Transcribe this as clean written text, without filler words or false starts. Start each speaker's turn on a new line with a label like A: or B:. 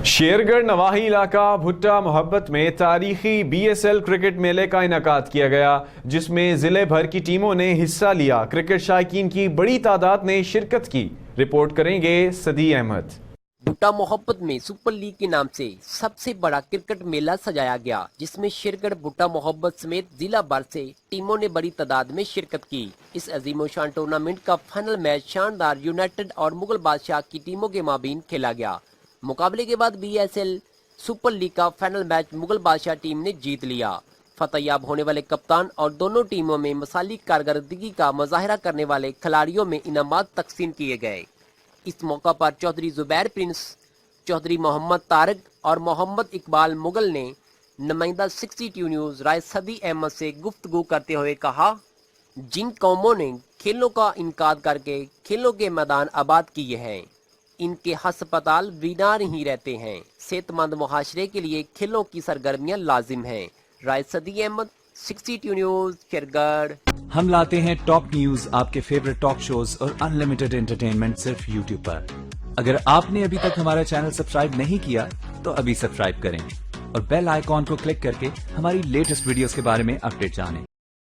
A: شیرگڑھ نواحی علاقہ بھٹا محبت میں تاریخی BSL کرکٹ میلے کا انعقاد کیا گیا، جس میں ضلع بھر کی ٹیموں نے حصہ لیا۔ کرکٹ شائقین کی بڑی تعداد نے شرکت کی۔ رپورٹ کریں گے صدی احمد۔
B: بھٹا محبت میں سپر لیگ کے نام سے سب سے بڑا کرکٹ میلہ سجایا گیا، جس میں شیرگڑھ بھٹا محبت سمیت ضلع بھر سے ٹیموں نے بڑی تعداد میں شرکت کی۔ اس عظیم و شان ٹورنامنٹ کا فائنل میچ شاندار یونائیٹڈ اور مغل بادشاہ کی ٹیموں کے مابین کھیلا گیا۔ مقابلے کے بعد BSL سپر لیگ کا فائنل میچ مغل بادشاہ ٹیم نے جیت لیا۔ فتح یاب ہونے والے کپتان اور دونوں ٹیموں میں مثالی کارکردگی کا مظاہرہ کرنے والے کھلاڑیوں میں انعامات تقسیم کیے گئے۔ اس موقع پر چودھری زبیر پرنس، چودھری محمد طارق اور محمد اقبال مغل نے نمائندہ 62 نیوز رائے صدی احمد سے گفتگو کرتے ہوئے کہا، جن قوموں نے کھیلوں کا انعقاد کر کے کھیلوں کے میدان آباد کیے ہیں، ان کے ہسپتال ویران ہی رہتے ہیں۔ صحت مند معاشرے کے لیے کھیلوں کی سرگرمیاں لازم ہیں۔ رائے صدی احمد، 62 نیوز، شیرگڑھ۔
C: ہم لاتے ہیں ٹاپ نیوز، آپ کے فیورٹ ٹاک شوز اور انلمیٹڈ انٹرٹینمنٹ صرف YouTube پر۔ اگر آپ نے ابھی تک ہمارا چینل سبسکرائب نہیں کیا تو ابھی سبسکرائب کریں اور بیل آئیکن کو کلک کر کے ہماری لیٹسٹ ویڈیوز کے بارے میں اپڈیٹ جانیں۔